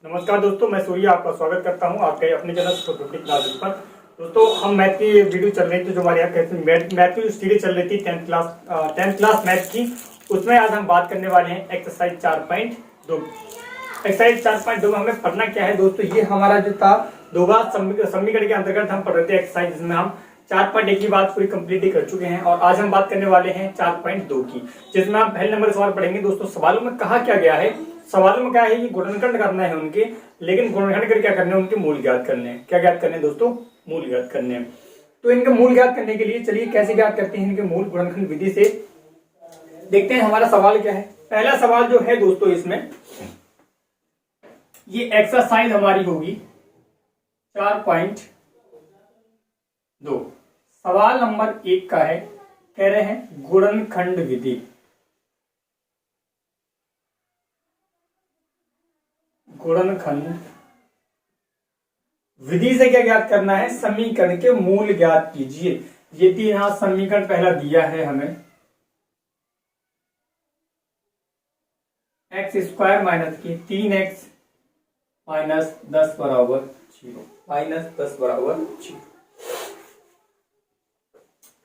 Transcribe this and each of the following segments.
नमस्कार दोस्तों, मैं सूर्य आपका स्वागत करता हूं आपके अपने चैनल छोटी क्लासेस पर। दोस्तों, हम मैथ की वीडियो चल रही थी, जो हमारे यहाँ कहते मैथ की सीरीज चल रही थी 10th क्लास मैथ की। उसमें आज हम बात करने वाले हैं एक्सरसाइज 4.2। एक्सरसाइज 4.2 में हमें पढ़ना क्या है दोस्तों, ये हमारा जो था दोबारा समीकरण के अंतर्गत हम पढ़ रहे थे एक्सरसाइज, जिसमें हम 4.1 की बात पूरी कंप्लीट कर चुके हैं और आज हम बात करने वाले हैं 4.2 की, जिसमें हम पहले नंबर सवाल पढ़ेंगे। दोस्तों, सवालों में कहा क्या गया है, सवालों में क्या है कि गुणनखंड करना है उनके, लेकिन गुणनखंड कर क्या करने हैं, उनके मूल ज्ञात करने हैं। क्या ज्ञात करने हैं दोस्तों? मूल ज्ञात करने हैं। तो इनके मूल ज्ञात करने के लिए चलिए कैसे ज्ञात करते हैं इनके मूल, गुणनखंड विधि से देखते हैं हमारा सवाल क्या है। पहला सवाल जो है दोस्तों, इसमें ये एक्सरसाइज हमारी होगी 4.2। सवाल नंबर 1 का है, कह रहे हैं गुणनखंड विधि। गुणनखंड विधि से क्या ज्ञात करना है? समीकरण के मूल ज्ञात कीजिए। यदि यहां समीकरण पहला दिया है हमें x स्क्वायर माइनस की 3x माइनस 10 बराबर 0, माइनस 10 बराबर 0।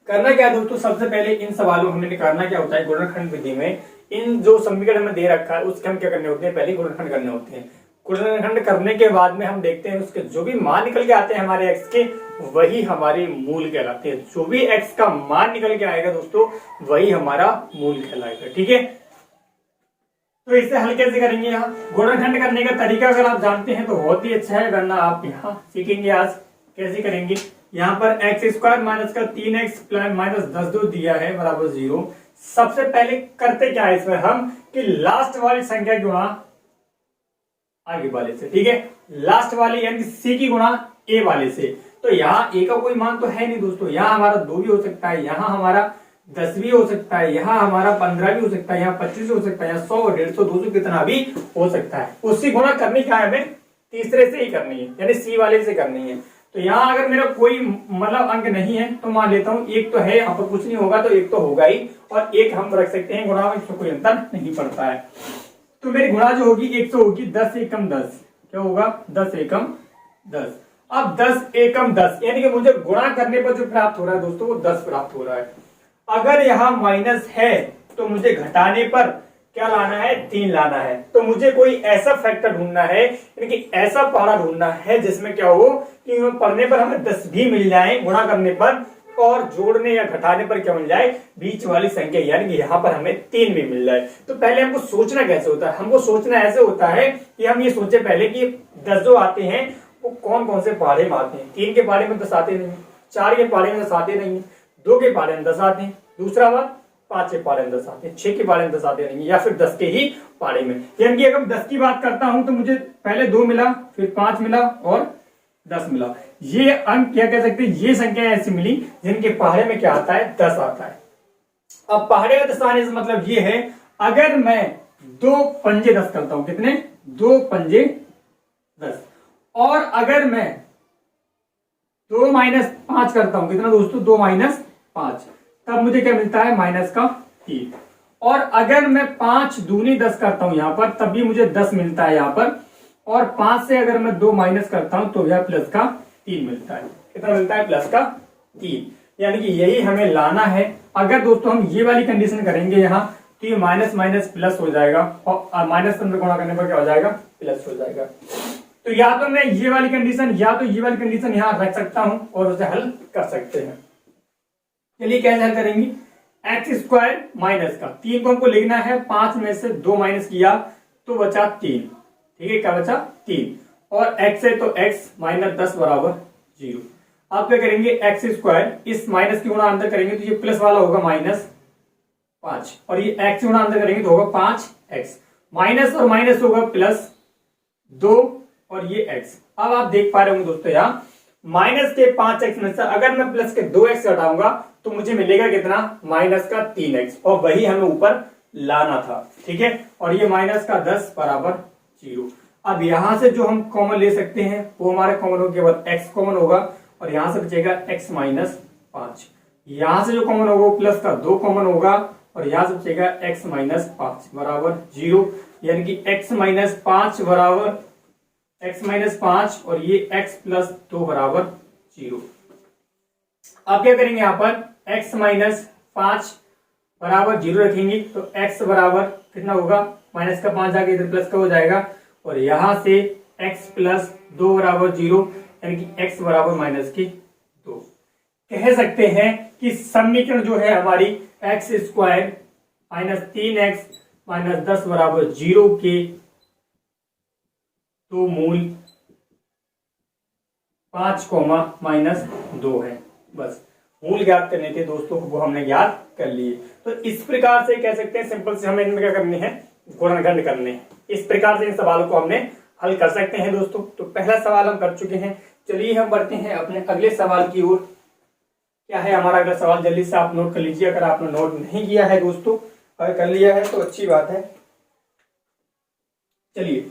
करना क्या है दोस्तों, सबसे पहले इन सवालों हमें निकालना क्या होता है गुणनखंड विधि में। इन जो समीकरण में दे रखा है उसके हम क्या करने होते हैं, पहले गुणनखंड करने होते हैं। गुणनखंड करने के बाद में हम देखते हैं उसके जो भी मान निकल के आते हैं हमारे x के, वही हमारे मूल कहलाते हैं। जो भी x का मान निकल के आएगा दोस्तों, वही हमारा मूल कहलाएगा। ठीक है, तो इसे हल कैसे करेंगे? यहाँ गुणनखंड करने का तरीका अगर आप जानते हैं तो बहुत ही अच्छा है, वरना आप यहाँ सीखेंगे आज कैसे करेंगे। यहाँ पर एक्स स्क्वायर माइनस का 3x माइनस 10 जो दिया है बराबर 0। सबसे पहले करते क्या है इसमें हम कि लास्ट वाली संख्या गुणा आगे वाले से। ठीक है, लास्ट वाली यानी सी की गुणा ए वाले से। तो यहाँ ए का कोई मान तो है नहीं दोस्तों, यहाँ हमारा 2 भी हो सकता है, यहाँ हमारा 10 भी हो सकता है, यहाँ हमारा 15 भी हो सकता है, यहाँ 25 भी हो सकता है, यहाँ 100 150 200 कितना भी हो सकता है। उसकी गुणा करनी क्या है हमें? तीसरे से ही करनी है, यानी सी वाले से करनी है। तो यहाँ अगर मेरा कोई मतलब अंक नहीं है तो मान लेता हूँ एक तो है, यहाँ पर कुछ नहीं होगा तो एक तो होगा ही, और एक हम रख सकते हैं गुणा में, इसमें कोई अंतर नहीं पड़ता है। तो मेरी गुणा जो होगी 100 होगी, 10 एकम 10 क्या होगा? 10 एकम 10। अब 10 एकम 10 यानी कि मुझे गुणा करने पर जो प्राप्त हो रहा है दोस्तों वो 10 प्राप्त हो रहा है। अगर यहाँ माइनस है तो मुझे घटाने पर क्या लाना है? 3 लाना है। तो मुझे कोई ऐसा फैक्टर ढूंढना है, यानी कि ऐसा पारा ढूंढना है जिसमें क्या हो कि पढ़ने पर हमें 10 भी मिल जाए गुणा करने पर, और जोड़ने या घटाने पर क्या मिल जाए? बीच वाली संख्या, यानी कि यहाँ पर हमें 3 भी मिल जाए। तो पहले हमको सोचना कैसे होता है? हमको सोचना ऐसे होता है कि हम ये सोचे पहले कि 10 जो आते हैं वो कौन कौन से पारे में आते हैं। 3 के पारे में 10 आते नहीं, 4 के पारे में 10 आते नहीं, 2 के पारे में 10 आते हैं, दूसरा बात 5 के पारे में 10 आते हैं, 6 के पारे में 10 आते नहीं, या फिर 10 के ही पारे में। यानी कि अगर 10 की बात करता हूं तो मुझे पहले 2 मिला, फिर 5 मिला और 10 मिला। ये अंक क्या कह सकते हैं, ये संख्या ऐसी मिली जिनके पहाड़े में क्या आता है? 10 आता है। अब पहाड़े में 10 आने से मतलब ये है, अगर मैं 2 पंजे 10 करता हूं, कितने? 2 पंजे 10, और अगर मैं 2 माइनस 5 करता हूं, कितना दोस्तों? 2 माइनस 5, तब मुझे क्या मिलता है? माइनस का 3। और अगर मैं 5 दूनी 10 करता हूं यहां पर, तब भी मुझे 10 मिलता है यहां पर, और 5 से अगर मैं 2 माइनस करता हूं तो यह प्लस का 3 मिलता है। कितना मिलता है? प्लस का 3। यानी कि यही हमें लाना है। अगर दोस्तों हम ये वाली कंडीशन करेंगे यहाँ, तो ये माइनस माइनस प्लस हो जाएगा, और माइनस के अंदर गुणा करने पर क्या हो जाएगा? प्लस हो जाएगा। तो या तो मैं ये वाली कंडीशन या तो ये वाली कंडीशन यहाँ रख सकता हूं और उसे हल कर सकते हैं। चलिए कैसे हल करेंगे? एक्स स्क्वायर माइनस का 3 को हमको लिखना है, 5 में से 2 माइनस किया तो बचा 3। ठीक है, क्या बचा? 3। और x है तो x माइनस 10 बराबर 0। आप क्या करेंगे? एक्स स्क्वायर इस माइनस की गुणा अंदर करेंगे तो ये प्लस वाला होगा माइनस 5, और ये x गुणा अंदर करेंगे तो होगा 5x। माइनस और माइनस होगा प्लस 2, और ये x। अब आप देख पा रहे होंगे दोस्तों, यहाँ माइनस के 5x में से अगर मैं प्लस के 2x हटाऊंगा तो मुझे मिलेगा कितना? माइनस का 3x, और वही हमें ऊपर लाना था। ठीक है, और ये माइनस का 10 बराबर 0। अब यहां से जो हम कॉमन ले सकते हैं वो हमारे कॉमन हो, केवल x कॉमन होगा, और यहां से बचेगा x माइनस 5। यहां से जो कॉमन होगा प्लस का 2 कॉमन होगा, और यहां से बचेगा x माइनस 5 बराबर 0। यानी कि x माइनस 5 बराबर x माइनस 5 और ये x प्लस 2 बराबर 0। अब क्या करेंगे, यहाँ पर x माइनस 5 बराबर 0 रखेंगे तो x बराबर कितना होगा, माइनस का 5 जाके इधर प्लस का हो जाएगा और यहां से x प्लस 2 बराबर 0, यानी कि x बराबर माइनस की 2। कह सकते हैं कि समीकरण जो है हमारी x square minus 3x minus 10 बराबर 0 के दो मूल 5 माइनस 2 है। बस मूल ज्ञात करने थे दोस्तों, वो हमने ज्ञात कर लिए। तो इस प्रकार से कह सकते हैं सिंपल से हमें इनमें क्या करने हैं, गुणनखंड करने हैं। इस प्रकार से इन सवालों को हमने हल कर सकते हैं दोस्तों। तो पहला सवाल हम कर चुके हैं। चलिए हम बढ़ते हैं अपने अगले सवाल की ओर। क्या है हमारा अगला सवाल, जल्दी से आप नोट कर लीजिए अगर आपने नोट नहीं किया है दोस्तों। अगर कर लिया है तो अच्छी बात है। चलिए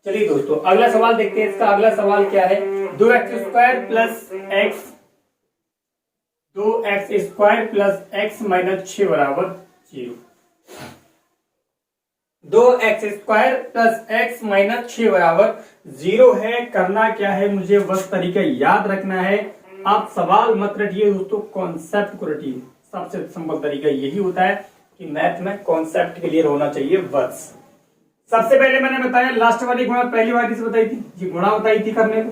चलिए दोस्तों अगला सवाल देखते हैं। इसका अगला सवाल क्या है, 2x² plus x 2x² plus x minus 6 बराबर 0। 2x² प्लस एक्स माइनस 6 बराबर 0 है। करना क्या है, मुझे बस तरीका याद रखना है। आप सवाल मत रटिए दोस्तों, कॉन्सेप्ट को रटिए। सबसे सिंपल तरीका यही होता है कि मैथ में कॉन्सेप्ट क्लियर होना चाहिए बस। सबसे पहले मैंने बताया लास्ट वाली गुणा पहली बार से बताई थी जी, गुणा बताई थी करने को।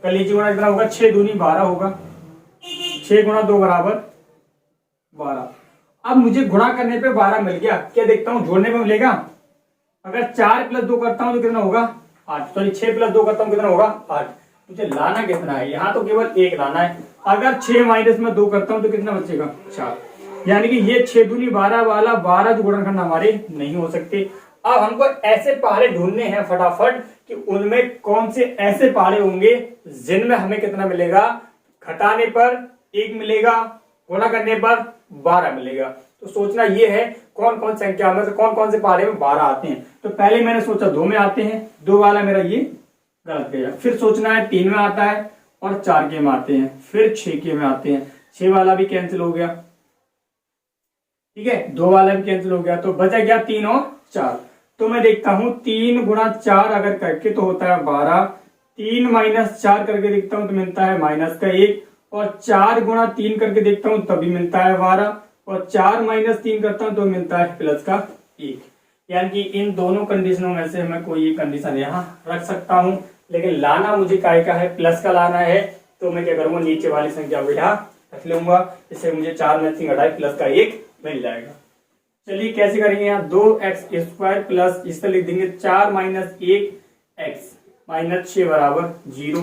कर लीजिए गुणा कितना होगा, 6 दूनी 12 होगा। 6 गुणा 2 बराबर 12। अब मुझे गुणा करने पे 12 मिल गया। क्या देखता हूं, जोड़ने पे मिलेगा। अगर 4 प्लस 2 करता हूं तो कितना होगा 8। सॉरी 6 प्लस 2 करता हूं कितना होगा 8। मुझे लाना कितना है, यहाँ तो केवल 1 लाना है। अगर 6 माइनस में 2 करता हूं तो कितना बचेगा 4। यानी कि ये 6 दूनी 12 वाला 12 जो गुणनखंड हमारे नहीं हो सकते। अब हमको ऐसे पहाड़े ढूंढने हैं फटाफट कि उनमें कौन से ऐसे पहाड़े होंगे जिनमें हमें कितना मिलेगा, घटाने पर 1 मिलेगा, गुणा करने पर 12 मिलेगा। तो सोचना ये है कौन कौन संख्या में से कौन कौन से पहाड़े में 12 आते हैं। तो पहले मैंने सोचा 2 में आते हैं, 2 वाला मेरा ये गलत गया। फिर सोचना है 3 में आता है और 4 के में आते हैं, फिर 6 के में आते हैं। 6 वाला भी कैंसिल हो गया, ठीक है, 2 वाला भी कैंसिल हो गया। तो बचा गया 3 और 4। तो मैं देखता हूं 3 गुणा 4 अगर करके तो होता है 12। 3 माइनस 4 करके देखता हूं तो मिलता है माइनस का 1। और 4 गुणा 3 करके देखता हूं तभी मिलता है 12। और 4 माइनस 3 करता हूं तो मिलता है प्लस का 1। यानी कि इन दोनों कंडीशनों में से मैं कोई एक कंडीशन यहाँ रख सकता हूं, लेकिन लाना मुझे काय का है, प्लस का लाना है। तो मैं क्या करूंगा, नीचे वाली संख्या को यहाँ रख लूंगा। इससे मुझे 4 में 3 घटाए प्लस का 1 मिल जाएगा। चलिए कैसे करेंगे, यहाँ 2x² प्लस इस तरह लिख देंगे 4 माइनस 1x माइनस 6 बराबर 0।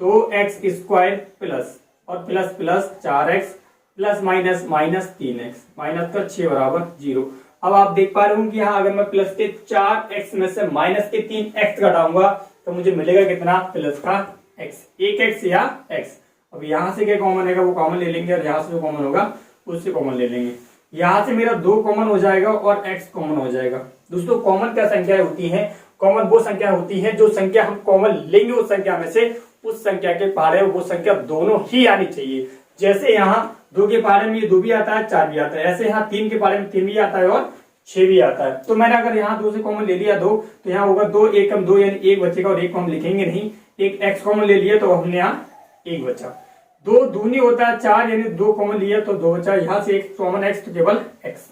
2x² प्लस और plus plus 4x plus minus minus 3x minus का 6 बराबर 0। अब आप देख पा रहे हो कि यहाँ अगर मैं प्लस के 4x में से माइनस के 3x घटाऊंगा तो मुझे मिलेगा कितना, प्लस का x, 1x या x। अब यहाँ से क्या कॉमन है वो कॉमन ले लेंगे और यहाँ से जो कॉमन होगा उससे कॉमन ले लेंगे। यहां से मेरा 2 कॉमन हो जाएगा और x कॉमन हो जाएगा। दोस्तों कॉमन क्या संख्या होती है, कॉमन वो संख्या होती है जो संख्या हम कॉमन लेंगे उस संख्या में से उस संख्या के पहाड़े वो संख्या दोनों ही आनी चाहिए। जैसे यहाँ 2 के पहाड़े में ये 2 भी आता है 4 भी आता है, ऐसे यहाँ 3 के पहाड़े में 3 भी आता है और 6 भी आता है। तो मैंने अगर यहाँ 2 से कॉमन ले लिया 2 तो यहाँ होगा 2 1 कम 2 यानी 1 बचेगा और 1 को हम लिखेंगे नहीं। एक x कॉमन ले लिया तो हमने यहाँ 1 बचा। 2 दूनी होता है 4 यानी 2 कॉमन लिया तो 2 बचा। यहाँ से एक कॉमन x तो केवल x।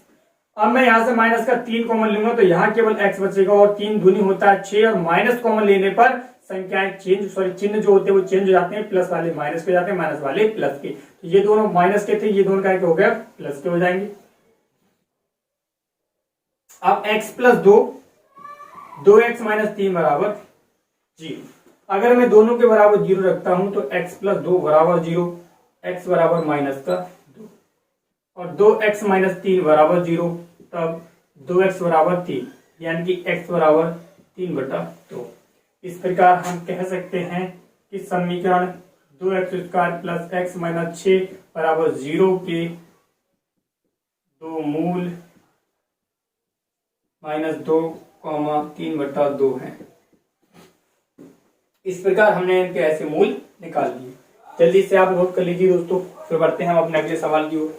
अब मैं यहाँ से माइनस का 3 कॉमन लूंगा तो यहाँ केवल x बचेगा और 3 दूनी होता है 6 और माइनस कॉमन लेने पर संख्याएं चेंज सॉरी चिन्ह जो होते हैं वो चेंज हो जाते हैं, प्लस वाले माइनस के जाते हैं माइनस वाले प्लस के। तो ये दोनों माइनस के थे, ये दोनों क्या हो गया प्लस के हो जाएंगे। अब x प्लस 2x माइनस 3 बराबर 0। अगर मैं दोनों के बराबर 0 रखता हूं तो x प्लस 2 बराबर 0, x बराबर माइनस का 2 और 2x माइनस 3 बराबर 0, तब 2x बराबर 3 यानी कि x बराबर 3/2। इस प्रकार हम कह सकते हैं कि समीकरण 2x² प्लस x माइनस 6 बराबर 0 के 2 मूल माइनस 2,3/2 है। इस प्रकार हमने इनके ऐसे मूल निकाल लिए। जल्दी से आप नोट कर लीजिए दोस्तों, फिर बढ़ते हैं हम अपने अगले सवाल की ओर।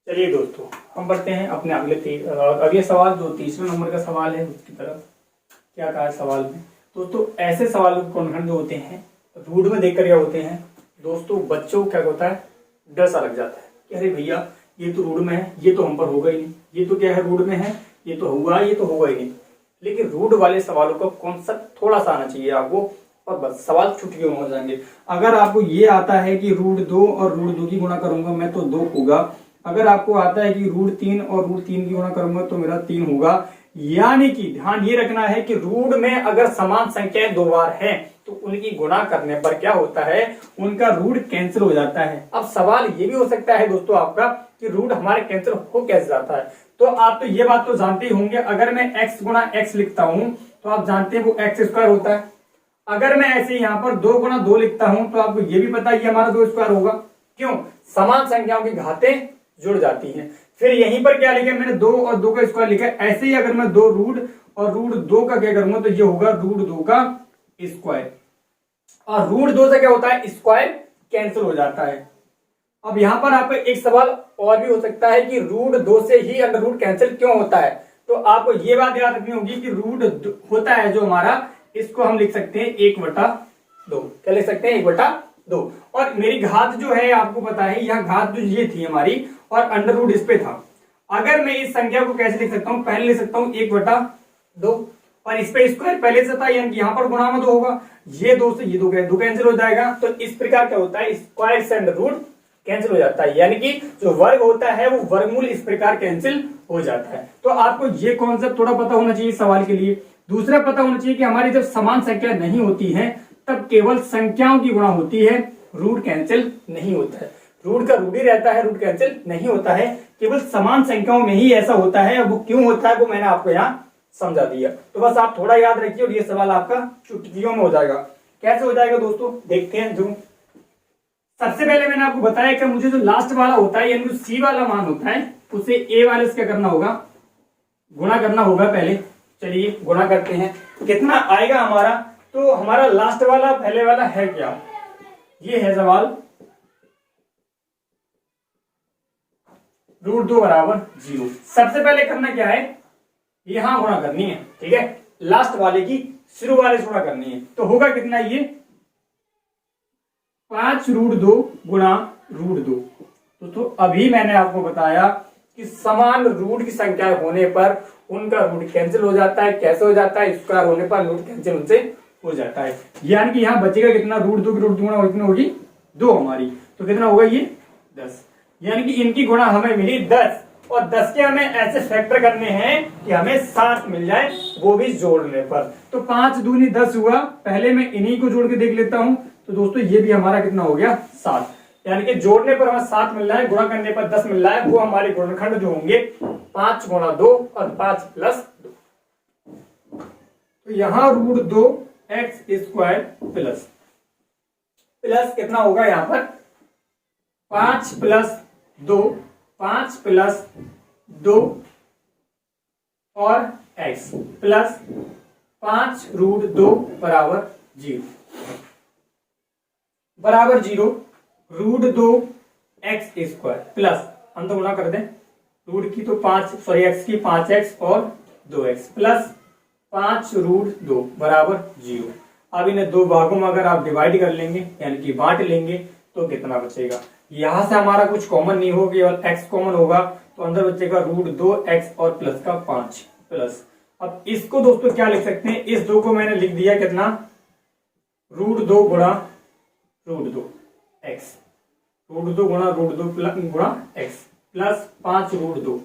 चलिए दोस्तों, हम बढ़ते हैं अपने अगले सवाल, जो तीसरे नंबर का सवाल है उसकी तरफ। क्या कहा है सवाल में दोस्तों? ऐसे सवालों के गुणनखंड जो होते हैं रूट में देखकर क्या होते हैं दोस्तों, बच्चों को क्या होता है, डर सा लग जाता है कि अरे भैया ये तो रूट में है, ये तो हम पर होगा ही नहीं, ये तो क्या है रूट में है, ये तो होगा ही नहीं। लेकिन रूट वाले सवालों का कॉन्सेप्ट थोड़ा सा आना चाहिए आपको, और बस सवाल चुटकियों में हो जाएंगे। अगर आपको ये आता है कि √2 और √2 की गुणा करूंगा मैं तो 2 होगा। अगर आपको आता है कि √3 और √3 की गुणा करूंगा तो मेरा 3 होगा। यानी कि ध्यान ये रखना है कि रूट में अगर समान संख्याएं 2 बार हैं तो उनकी गुणा करने पर क्या होता है, उनका रूट कैंसिल हो जाता है। अब सवाल ये भी हो सकता है दोस्तों आपका कि रूट हमारे कैंसिल हो कैसे जाता है। तो आप तो ये बात तो जानते ही होंगे, अगर मैं x गुणा x लिखता हूं तो आप जानते हैं वो x² होता है। अगर मैं ऐसे यहाँ पर 2 गुणा 2 लिखता हूं तो आपको ये भी पता है ये हमारा 2² होगा। क्यों? समान संख्याओं की घातें जुड़ जाती हैं। फिर यहीं पर क्या लिखा, मैंने 2 और 2 का स्क्वायर लिखा। ऐसे ही अगर मैं 2 रूट और √2 का क्या करूंगा तो ये होगा √2 का स्क्वायर, और √2 से क्या होता है, स्क्वायर कैंसिल हो जाता है। अब यहां पर आपको एक सवाल और भी हो सकता है कि √2 से ही अंडर रूट कैंसिल क्यों होता है। तो आपको ये बात याद रखनी होगी कि रूट होता है जो हमारा, इसको हम लिख सकते हैं 1/2। क्या लिख सकते हैं 1/2। और मेरी घात जो है आपको पता है, यह घात जो ये थी हमारी और अंडर रूट इस पे था। अगर मैं इस संख्या को कैसे लिख सकता हूं, पहले लिख सकता हूं 1/2 और इस पे स्क्वायर पहले से था, यानी यहाँ पर गुणा में 2 होगा। ये 2 से ये 2 कैंसिल हो जाएगा। तो इस प्रकार क्या होता है, स्क्वायर से अंडर रूट कैंसिल हो जाता है, यानी कि जो वर्ग होता है वो वर्गमूल इस प्रकार कैंसिल हो जाता है। तो आपको ये कॉन्सेप्ट थोड़ा पता होना चाहिए सवाल के लिए। दूसरा पता होना चाहिए कि हमारी जब समान संख्या नहीं होती है तब केवल संख्याओं की गुणा होती है, रूट कैंसिल नहीं होता है। रूट का रूट ही रहता है, रूट कैंसिल नहीं होता है। केवल समान संख्याओं में ही ऐसा होता है। अब वो क्यों होता है वो मैंने आपको यहाँ समझा दिया। तो बस आप थोड़ा याद रखिए और ये सवाल आपका चुटकियों में हो जाएगा। कैसे हो जाएगा दोस्तों, देखते हैं। जो सबसे पहले मैंने आपको बताया कि मुझे जो लास्ट वाला होता है, यानी जो सी वाला मान होता है, उसे ए वाले से क्या करना होगा, गुणा करना होगा पहले। चलिए गुणा करते हैं, कितना आएगा हमारा। तो हमारा लास्ट वाला पहले वाला है क्या, ये है सवाल। √2 बराबर 0। सबसे पहले करना क्या है, यहां गुणा करनी है, ठीक है। लास्ट वाले की शुरू वाले से गुणा करनी है। तो होगा कितना, ये 5√2 गुणा √2। तो अभी मैंने आपको बताया कि समान रूट की संख्या होने पर उनका रूट कैंसिल हो जाता है। कैसे हो जाता है, स्क्वायर होने पर रूट कैंसिल उनसे हो जाता है। यानी कि यहां बचेगा कितना, √2 की √2 गुणा कितनी होगी, 2 हमारी। तो कितना होगा ये 10। यानी कि इनकी गुणा हमें मिली 10, और 10 के हमें ऐसे फैक्टर करने हैं कि हमें 7 मिल जाए, वो भी जोड़ने पर। तो 5 दूनी 10 हुआ। पहले मैं इन्हीं को जोड़ के देख लेता हूं। तो दोस्तों ये भी हमारा कितना हो गया, 7। यानी कि जोड़ने पर हमें 7 मिल रहा है, गुणा करने पर 10 मिल रहा है। वो हमारे गुणनखंड जो होंगे 5 गुणा 2 और 5 प्लस 2। तो यहां √2 x² प्लस कितना होगा, यहां पर 5 प्लस 2, 5 प्लस 2 और x प्लस 5√2 बराबर 0 बराबर 0। √2 x² प्लस अंत गुणा कर दें, रूट की तो 5 सॉरी x की 5x और 2x प्लस 5√2 बराबर 0। अब इन्हें 2 भागों में अगर आप डिवाइड कर लेंगे यानी कि बांट लेंगे तो कितना बचेगा। यहां से हमारा कुछ कॉमन नहीं होगा, केवल x कॉमन होगा। तो अंदर बचेगा √2 x और प्लस का 5 प्लस। अब इसको दोस्तों क्या लिख सकते हैं, इस 2 को मैंने लिख दिया कितना, √2 गुणा √2 x, √2 गुणा √2 गुणा x प्लस 5√2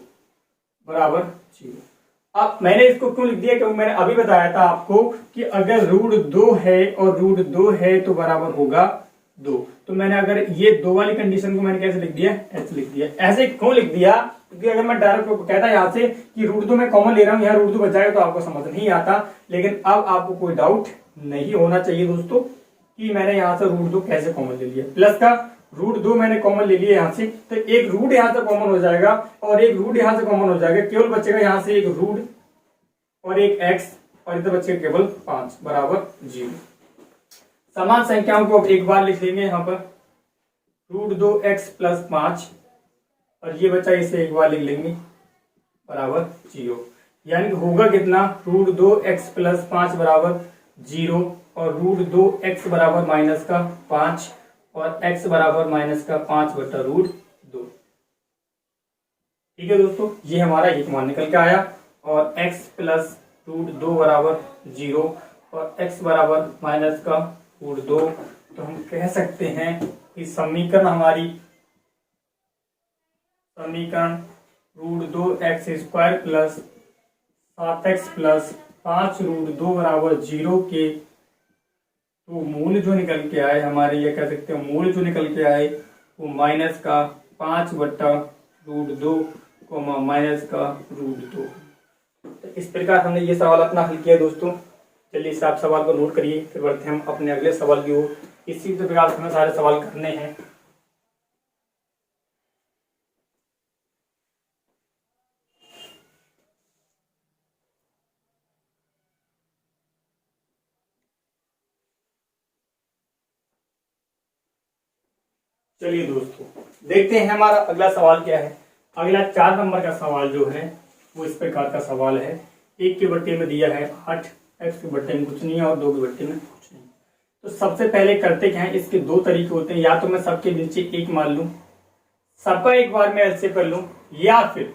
बराबर 0। अब मैंने इसको क्यों लिख दिया, क्योंकि मैंने अभी बताया था आपको कि अगर √2 है और √2 है तो बराबर होगा 2। तो मैंने अगर ये 2 वाली कंडीशन को मैंने कैसे लिख दिया, ऐसे लिख दिया। ऐसे क्यों लिख दिया, क्योंकि अगर मैं डायरेक्ट कहता यहाँ से कि √2 मैं कॉमन ले रहा हूँ, यहाँ √2 बच जाएगा तो आपको समझ नहीं आता। लेकिन अब आपको कोई डाउट नहीं होना चाहिए दोस्तों कि मैंने यहाँ से √2 कैसे कॉमन ले लिया। प्लस का √2 मैंने कॉमन ले लिया यहाँ से, तो एक रूट यहाँ से कॉमन हो जाएगा और एक रूट यहाँ से कॉमन हो जाएगा। केवल बचेगा यहाँ से एक रूट और एक x, और इधर बचेगा केवल 5 बराबर 0। समान संख्याओं को अब एक बार लिख लेंगे यहाँ पर √2x + 5, और ये बचा इसे एक बार लिख लेंगे बराबर 0। यानी कि होगा कितना, √2x + 5 बराबर 0, और √2x बराबर -5 और x बराबर -5/√2। ठीक है दोस्तों, ये हमारा एक मान निकल के आया, और x + √2 बराबर 0 और x बराबर -√2। तो हम कह सकते हैं कि समीकरण हमारी √2x² + 7x + 5√2 बराबर 0 के तो मूल जो निकल के आए हमारे, ये कह सकते हैं मूल जो निकल के आए वो -5/√2, -√2। तो इस प्रकार हमने ये सवाल अपना हल किया दोस्तों। चलिए इस आप सवाल को नोट करिए, फिर बढ़ते हैं हम अपने अगले सवाल की ओर। इसी प्रकार से हमें सारे सवाल करने हैं। चलिए दोस्तों देखते हैं हमारा अगला सवाल क्या है। अगला 4 नंबर का सवाल जो है वो इस प्रकार का सवाल है। 1 के बट्टे में दिया है 8, x के बट्टे में कुछ नहीं है और 2 के बट्टे में कुछ नहीं। तो सबसे पहले करते क्या है, इसके 2 तरीके होते हैं। या तो मैं सबके नीचे 1 मान लूं, सबका एक बार में ऐसे कर लूं, या फिर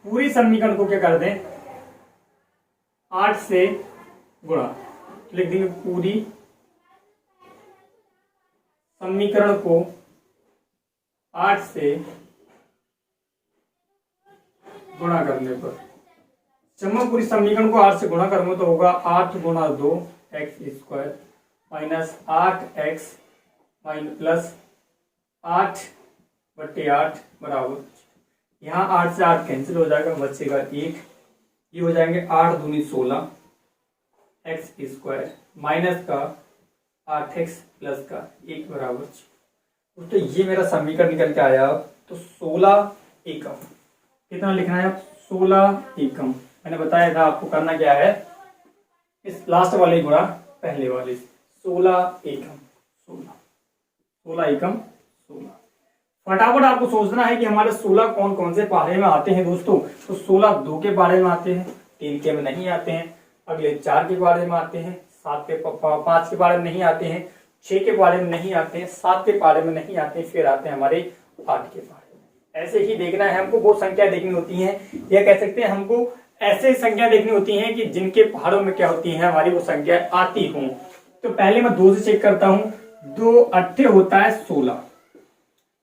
पूरी समीकरण को क्या कर दें, 8 से गुणा। लिख देंगे पूरी समीकरण को 8 से गुणा करने पर, जब मैं पूरी समीकरण को 8 से गुणा करूंगा तो होगा 8 × 2 x² -8x + 8/8 बराबर, यहाँ 8 से 8 कैंसिल हो जाएगा, बचेगा 1। ये हो जाएंगे 8 दूनी 16 x² माइनस का 8x प्लस का 1 बराबर। तो ये मेरा समीकरण निकल के आया। तो 16 एकम कितना लिखना है, 16 एकम। मैंने बताया था आपको करना क्या है, इस लास्ट वाले गुणा पहले वाले, 16 एकम 16 एकम 16। फटाफट आपको सोचना है कि हमारे 16 कौन कौन से पारे में आते हैं दोस्तों। तो 16 2 के पारे में आते हैं, 3 के में नहीं आते हैं, अगले 4 के पारे में आते हैं, 5 के पारे में नहीं आते हैं, 6 के पारे में नहीं आते हैं, 7 के पारे में नहीं आते हैं, फिर आते हैं हमारे 8 के पारे में। ऐसे ही देखना है हमको, वो संख्या देखनी होती है, या कह सकते हैं हमको ऐसे संख्या देखनी होती है कि जिनके पहाड़ों में क्या होती है हमारी वो संख्या आती हूँ। तो पहले मैं 2 से चेक करता हूँ, 2 8 होता है 16।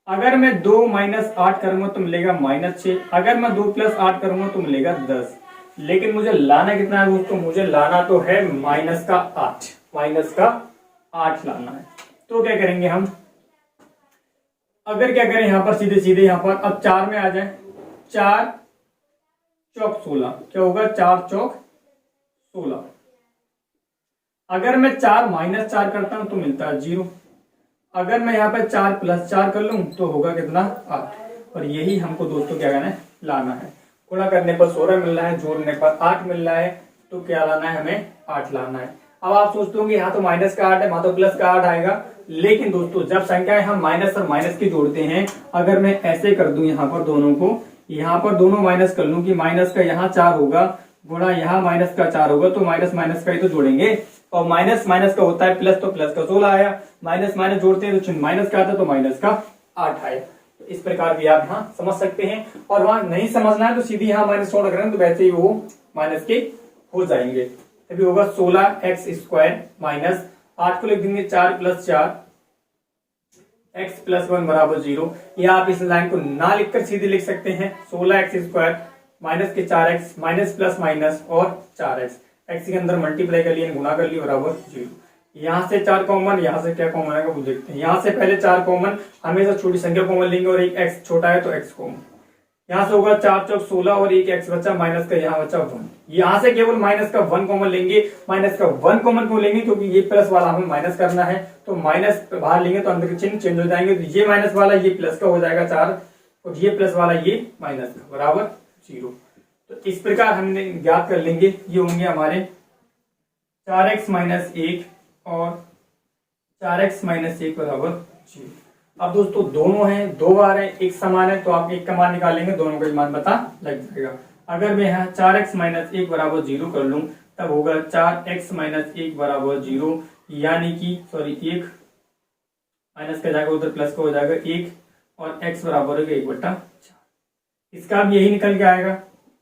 अगर मैं 2 - 8 करूंगा तो मिलेगा -6। अगर मैं 2 + 8 करूंगा तो मिलेगा 10। लेकिन मुझे लाना कितना है दोस्तों, मुझे लाना तो है -8, -8 लाना है। तो क्या करेंगे हम, अगर क्या करें यहाँ पर सीधे सीधे यहाँ पर अब 4 में आ जाए, 4 चौक 16, क्या होगा 4 चौक 16। अगर मैं 4 - 4 करता हूं तो मिलता है 0। अगर मैं यहाँ पर 4 + 4 कर लूं तो होगा कितना 8। और यही हमको दोस्तों क्या करना है, लाना है। गुणा करने पर 16 मिल रहा है, जोड़ने पर 8 मिल रहा है, तो क्या लाना है हमें, 8 लाना है। अब आप सोचते होंगे यहाँ तो माइनस का 8 है, वहां तो प्लस का 8 आएगा। लेकिन दोस्तों जब संख्याएं हम माइनस और माइनस की जोड़ते हैं, अगर मैं ऐसे कर दूं यहाँ पर दोनों को, यहाँ पर दोनों माइनस कर लूं कि माइनस का यहाँ 4 होगा गुणा यहाँ माइनस का 4 होगा, तो माइनस माइनस का ही तो जोड़ेंगे। और माइनस माइनस का होता है प्लस, तो प्लस का 16 आया, माइनस माइनस जोड़ते हैं तो माइनस का आता है तो माइनस का 8 आया। तो इस प्रकार भी आप यहाँ समझ सकते हैं। और वहां नहीं समझना है तो सीधी यहाँ माइनस छोड़ रख तो वैसे ही वो माइनस के हो जाएंगे। तभी होगा 16x² माइनस 8 को लिख देंगे 4 + 4 x + 1 बराबर 0। या आप इस लाइन को ना लिखकर सीधे लिख सकते हैं 16x² माइनस के 4x माइनस प्लस माइनस और 4x, x के अंदर मल्टीप्लाई कर लिया गुणा कर लिया बराबर 0। यहाँ से 4 कॉमन, यहाँ से क्या कॉमन आएगा वो देखते हैं। यहाँ से पहले 4 कॉमन, हमेशा छोटी संख्या कॉमन लेंगे और एक एक्स छोटा है तो एक्स कॉमन। यहाँ से होगा 4 चौक 16 और एक एक्स बचा, माइनस का यहाँ बचा 1। यहाँ से केवल माइनस का 1 कॉमन लेंगे। माइनस का 1 कॉमन क्यों लेंगे? क्योंकि ये प्लस वाला हमें माइनस करना है, तो माइनस बाहर लेंगे तो अंदर के चिन्ह चेंज हो जाएंगे। तो ये माइनस वाला ये प्लस का हो जाएगा 4 और ये प्लस वाला ये माइनस का बराबर 0। तो इस प्रकार हमने ज्ञात कर लेंगे। ये होंगे हमारे 4x माइनस 1 और 4x माइनस 1 बराबर 0। अब दोस्तों दोनों हैं, 2 बार है, एक समान है, तो आप एक का मान निकालेंगे, दोनों का मान पता लग जाएगा। अगर मैं यहाँ 4x माइनस 1 बराबर 0 कर लूं तब होगा 4x माइनस 1 बराबर 0, यानी कि 1 माइनस का जाएगा उधर प्लस का हो जाएगा 1 और x बराबर होगा 1/4। इसका अब यही निकल के आएगा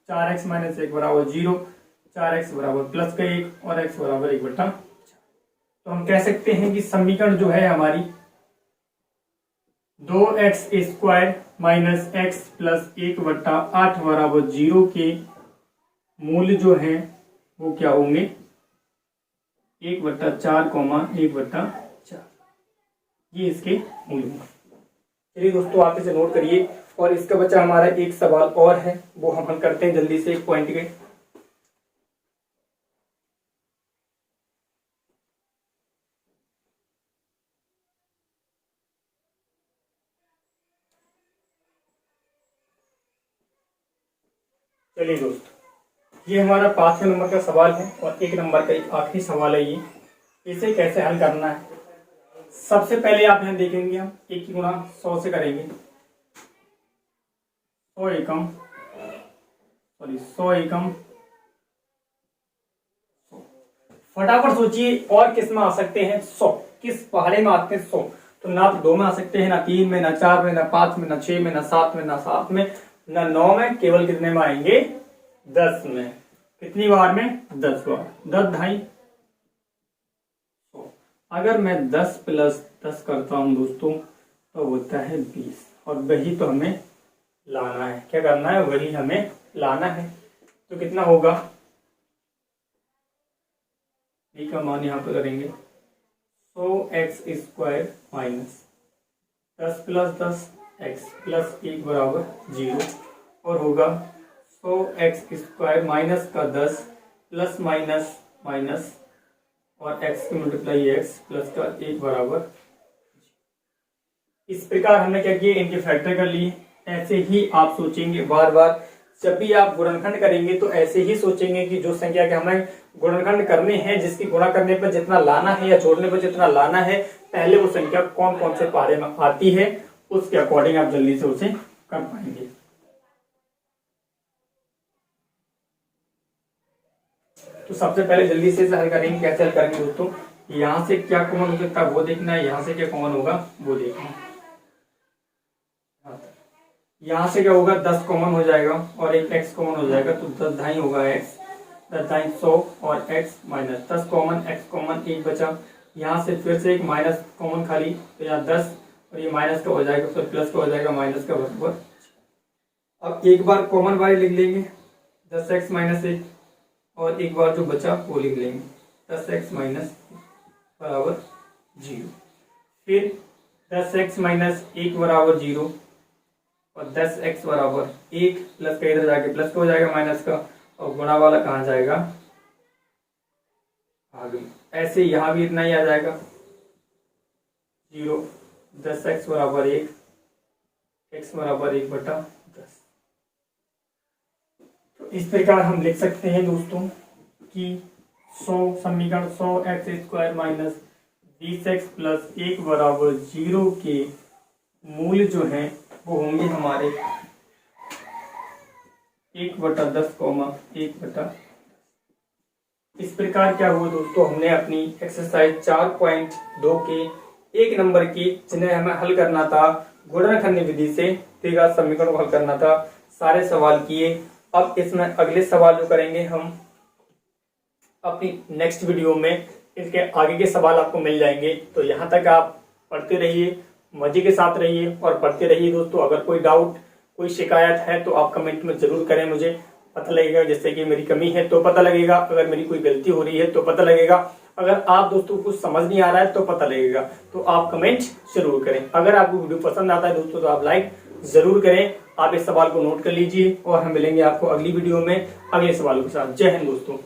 4x माइनस 1 बराबर 0, 4x बराबर प्लस का 1 और x बराबर 1/4। तो हम कह सकते हैं कि समीकरण जो है हमारी 2x² माइनस x प्लस 1/8 बराबर 0 के मूल्य जो है वो क्या होंगे? 1/4, 1/4। ये इसके मूल्य होंगे। चलिए दोस्तों आप इसे नोट करिए। और इसका बचा हमारा एक सवाल और है, वो हम हल करते हैं जल्दी से एक पॉइंट के। चलिए दोस्त, ये हमारा 5वें नंबर का सवाल है और 1 नंबर का एक आखिरी सवाल है ये। इसे कैसे हल करना है? सबसे पहले आप यहाँ देखेंगे, हम 1 की गुणा 100 से करेंगे। 100 एकम 100 फटाफट सोचिए और किस में आ सकते हैं 100? किस पहाड़े में आते हैं 100? तो ना तो 2 में आ सकते हैं, ना 3 में, ना 4 में, ना 5 में, ना 6 में, ना 7 में, ना 7 में, ना 9 में, केवल कितने में आएंगे? 10 में। कितनी बार में? 10 बार। 10 ढाई 100। अगर मैं 10 प्लस 10 करता हूं दोस्तों तो होता है 20, और वही तो हमें लाना है। क्या करना है? वही हमें लाना है। तो कितना होगा? ये का मान यहाँ पे करेंगे 100x² minus 10 plus 10 x plus 1 बराबर 0, और होगा 100x² माइनस का 10 प्लस माइनस माइनस और x की मल्टीप्लाई x प्लस का 1 बराबर। इस प्रकार हमने क्या किया? इनके फैक्टर कर लिए। ऐसे ही आप सोचेंगे बार बार, जब भी आप गुणनखंड करेंगे तो ऐसे ही सोचेंगे कि जो संख्या के हमें गुणनखंड करने हैं, जिसकी गुणा करने पर जितना लाना है या जोड़ने पर जितना लाना है, पहले वो संख्या कौन कौन से पारे में आती है, उसके अकॉर्डिंग आप जल्दी से उसे कर पाएंगे। तो सबसे पहले जल्दी से हल करेंगे। कैसे हल करेंगे दोस्तों? यहाँ से क्या कॉमन हो सकता है वो देखना है, यहाँ से क्या कॉमन होगा वो देखना है। यहाँ से क्या होगा? 10 कॉमन हो जाएगा और एक x कॉमन हो जाएगा, तो 10 ढाई होगा x, 10 ढाई 100 और x minus 10 common, x common 1 बचा। यहाँ से फिर से एक माइनस कॉमन खाली, तो यहाँ 10 और ये माइनस का हो जाएगा, फिर प्लस का हो जाएगा, माइनस का बराबर। अब एक बार कॉमन वाले लिख लेंगे 10x माइनस 1, और एक बार जो बचा वो लिख लेंगे 10x माइनस बराबर 0। फिर 10x माइनस 1 बराबर 0 और 10x बराबर 1, प्लस का इधर जाके प्लस का हो जाएगा माइनस का, और गुणा वाला कहाँ जाएगा? आगे। ऐसे यहाँ भी इतना ही आ जाएगा 0, 10x बराबर 1, x बराबर 1/10। तो इस प्रकार हम लिख सकते हैं दोस्तों कि 100 समीकरण 100x² माइनस 20x प्लस 1 बराबर 0 के मूल्य जो है वो होंगे हमारे 1/10, 1/। इस प्रकार क्या हुआ दोस्तों? हमने अपनी एक्सरसाइज 4.2 के 1 नंबर की, जिन्हें हमें हल करना था गुणनखंड विधि से, त्रिघात समीकरण को हल करना था, सारे सवाल किए। अब इसमें अगले सवाल जो करेंगे हम अपनी नेक्स्ट वीडियो में, इसके आगे के सवाल आपको मिल जाएंगे। तो यहाँ तक आप पढ़ते रहिए, मजे के साथ रहिए और पढ़ते रहिए दोस्तों। अगर कोई डाउट, कोई शिकायत है तो आप कमेंट में जरूर करें मुझे। पता लगेगा, जैसे कि मेरी कमी है तो पता लगेगा, अगर मेरी कोई गलती हो रही है तो पता लगेगा, अगर आप दोस्तों को समझ नहीं आ रहा है तो पता लगेगा। तो आप कमेंट जरूर करें। अगर आपको वीडियो पसंद आता है दोस्तों तो आप लाइक जरूर करें। आप इस सवाल को नोट कर लीजिए और हम मिलेंगे आपको अगली वीडियो में अगले सवालों के साथ। जय हिंद दोस्तों।